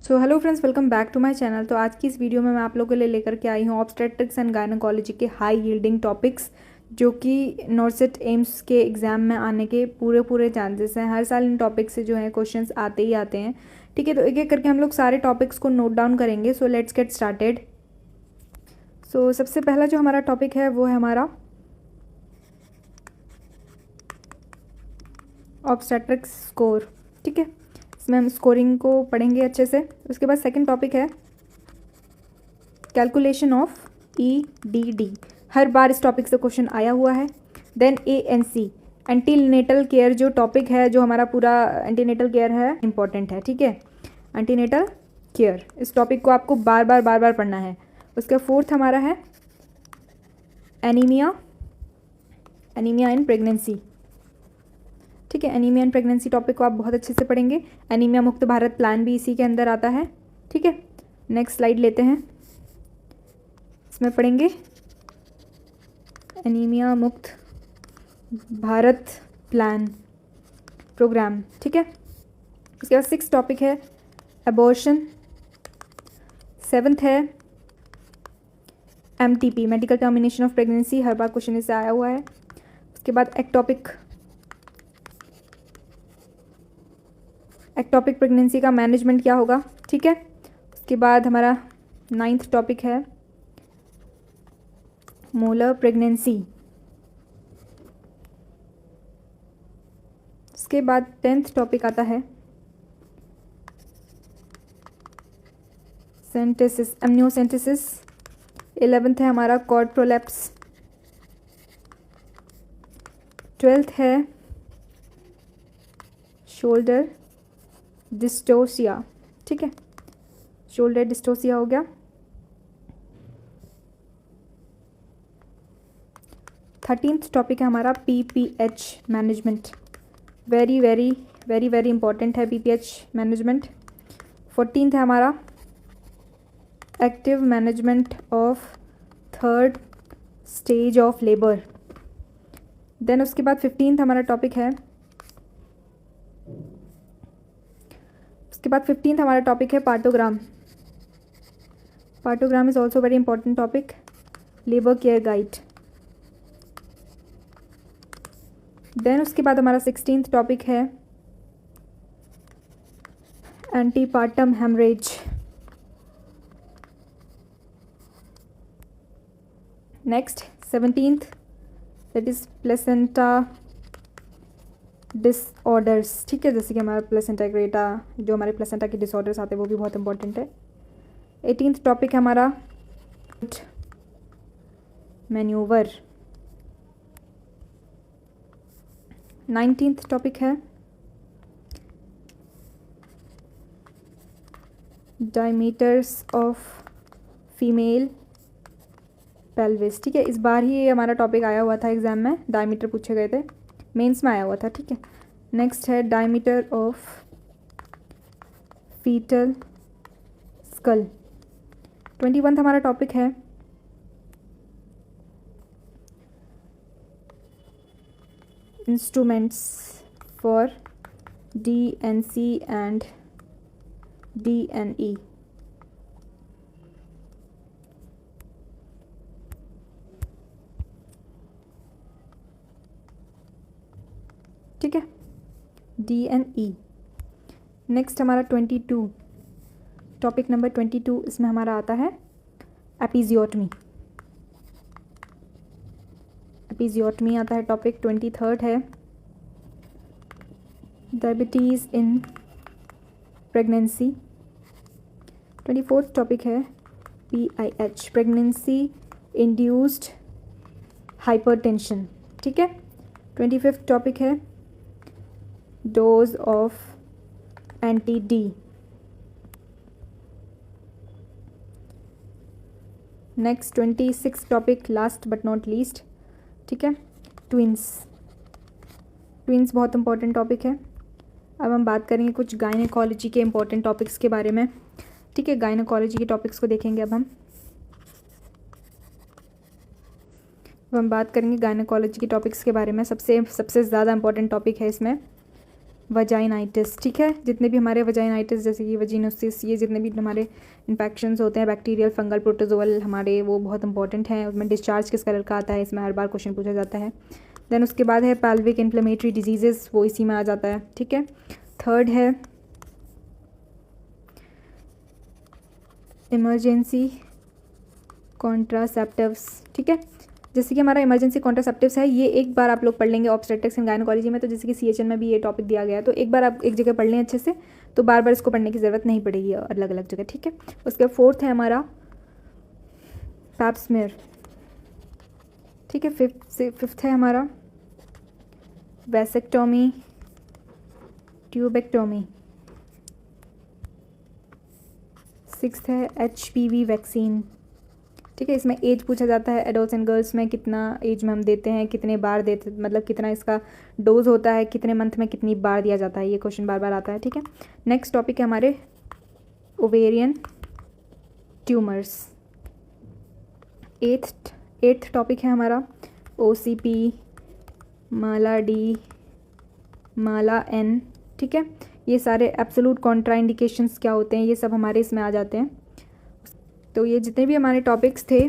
So hello friends, welcome back to my channel. तो आज की इस वीडियो में मैं आप लोगों के लिए लेकर के आई हूँ ऑब्स्टेट्रिक्स एंड गायनेकोलॉजी के हाई यील्डिंग टॉपिक्स, जो कि नॉर्सेट एम्स के एग्ज़ाम में आने के पूरे चांसेस हैं। हर साल इन टॉपिक्स से जो है क्वेश्चंस आते ही आते हैं। ठीक है, तो एक एक करके हम लोग सारे टॉपिक्स को नोट डाउन करेंगे। So let's get started. So सबसे पहला जो हमारा टॉपिक है वो है हमारा ऑब्स्टेट्रिक्स स्कोर। ठीक है, इसमें हम स्कोरिंग को पढ़ेंगे अच्छे से। उसके बाद सेकंड टॉपिक है कैलकुलेशन ऑफ EDD। हर बार इस टॉपिक से क्वेश्चन आया हुआ है। देन ANC एंटीनेटल केयर, जो टॉपिक है, जो हमारा पूरा एंटीनेटल केयर है, इंपॉर्टेंट है। ठीक है, एंटीनेटल केयर, इस टॉपिक को आपको बार बार पढ़ना है। उसका फोर्थ हमारा है एनीमिया इन प्रेगनेंसी। ठीक है, एनीमिया इन प्रेगनेंसी टॉपिक को आप बहुत अच्छे से पढ़ेंगे। एनीमिया मुक्त भारत प्लान भी इसी के अंदर आता है। ठीक है, नेक्स्ट स्लाइड लेते हैं। इसमें पढ़ेंगे एनीमिया मुक्त भारत प्लान प्रोग्राम। ठीक है, उसके बाद सिक्स टॉपिक है एबॉर्शन। सेवन्थ है MTP, medical termination of pregnancy, her bar question इससे आया हुआ है। उसके बाद एक्टॉपिक प्रेगनेंसी का मैनेजमेंट क्या होगा। ठीक है, उसके बाद हमारा नाइन्थ टॉपिक है मोलर प्रेगनेंसी। उसके बाद 10th टॉपिक आता है सेंटेसिस, एमनियोसेंटेसिस। 11th है हमारा कॉर्ड प्रोलैप्स। 12th है शोल्डर डिस्टोसिया। ठीक है, शोल्डर डिस्टोसिया हो गया। 13th टॉपिक है हमारा PPH मैनेजमेंट। वेरी इंपॉर्टेंट है PPH मैनेजमेंट। 14th है हमारा active management of third stage of labour. Then उसके बाद 15th हमारा टॉपिक है, उसके बाद 15th हमारा टॉपिक है partogram. Partogram is also very important topic. Labour care guide. Then उसके बाद हमारा 16th टॉपिक है antepartum haemorrhage. Next 17th, that is placenta disorders. ठीक है, जैसे कि हमारा प्लेसेंटा ग्रेटा, जो हमारे प्लेसेंटा के डिसऑर्डर्स आते हैं वो भी बहुत इंपॉर्टेंट है। 18th टॉपिक है हमारा मैन्यूवर। 19th टॉपिक है डायमीटर्स ऑफ फीमेल पेल्विस। ठीक है, इस बार ही ये हमारा टॉपिक आया हुआ था एग्जाम में, डायमीटर पूछे गए थे, मेंस में आया हुआ था। ठीक है, नेक्स्ट है diameter of fetal school. 21th हमारा टॉपिक है instruments for DNC and DNE। ठीक है, DNE। नेक्स्ट हमारा 22 टॉपिक नंबर 22, इसमें हमारा आता है एपिजियोटमी। एपिजियोटमी आता है टॉपिक। 23rd है diabetes in pregnancy. 24th topic है PIH, प्रेगनेंसी इंड्यूस्ड हाइपरटेंशन। ठीक है, 25th टॉपिक है dose of anti-D। Next 26th topic, last but not least. ठीक है, ट्विंस बहुत इंपॉर्टेंट टॉपिक है। अब हम बात करेंगे कुछ गायनेकोलॉजी के इंपॉर्टेंट टॉपिक्स के बारे में। ठीक है, गायनेकोलॉजी के टॉपिक्स को देखेंगे। अब हम बात करेंगे गायनेकोलॉजी के टॉपिक्स के बारे में। सबसे ज़्यादा इंपॉर्टेंट टॉपिक है इसमें वजाइनाइटिस, ठीक है। जितने भी हमारे वजाइनाइटिस जैसे कि वजीनोसिस, ये जितने भी हमारे इन्फेक्शंस होते हैं बैक्टीरियल, फंगल, प्रोटोजोअल हमारे, वो बहुत इंपॉर्टेंट हैं। उसमें डिस्चार्ज किस कलर का आता है, इसमें हर बार क्वेश्चन पूछा जाता है। देन उसके बाद है पेल्विक इन्फ्लेमेटरी डिजीजेस, वो इसी में आ जाता है, ठीक है। थर्ड है इमरजेंसी कॉन्ट्रासेप्टिव्स, ठीक है। जैसे कि हमारा इमरजेंसी कॉन्ट्रासेप्टिव्स है, ये एक बार आप लोग पढ़ लेंगे ऑब्स्टेट्रिक्स एंड गायनोकोलॉजी में, तो जैसे कि CHN में भी ये टॉपिक दिया गया है, तो एक बार आप एक जगह पढ़ लें अच्छे से, तो बार बार इसको पढ़ने की ज़रूरत नहीं पड़ेगी अलग अलग जगह, ठीक है। उसके बाद फोर्थ है हमारा पैप स्मीयर, ठीक है। फिफ्थ है हमारा वैसेक्टोमी, ट्यूबेक्टोमी। सिक्स्थ है HPV वैक्सीन, ठीक है। इसमें एज पूछा जाता है, एडल्ट्स एंड गर्ल्स में कितना एज में हम देते हैं, कितने बार देते, मतलब कितना इसका डोज होता है, कितने मंथ में कितनी बार दिया जाता है, ये क्वेश्चन बार बार आता है, ठीक है। नेक्स्ट टॉपिक है हमारे ओवेरियन ट्यूमर्स। एट्थ टॉपिक है हमारा OCP, माला D, माला N, ठीक है। ये सारे एब्सोलूट कॉन्ट्राइंडिकेशंस क्या होते हैं, ये सब हमारे इसमें आ जाते हैं। तो ये जितने भी हमारे टॉपिक्स थे,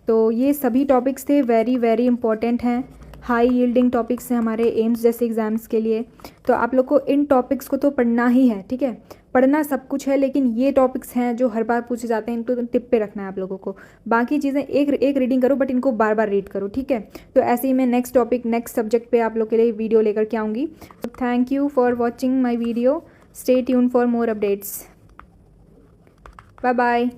तो ये सभी टॉपिक्स थे वेरी वेरी इंपॉर्टेंट हैं, हाई यील्डिंग टॉपिक्स हैं हमारे एम्स जैसे एग्ज़ाम्स के लिए। तो आप लोग को इन टॉपिक्स को तो पढ़ना ही है, ठीक है। पढ़ना सब कुछ है, लेकिन ये टॉपिक्स हैं जो हर बार पूछे जाते हैं, इनको तो टिप पे रखना है आप लोगों को। बाकी चीज़ें एक रीडिंग करो, बट इनको बार बार रीड करो, ठीक है। तो ऐसे ही मैं नेक्स्ट टॉपिक, नेक्स्ट सब्जेक्ट पे आप लोग के लिए वीडियो लेकर के आऊँगी। Thank you for watching my video, stay tune for more updates, bye bye.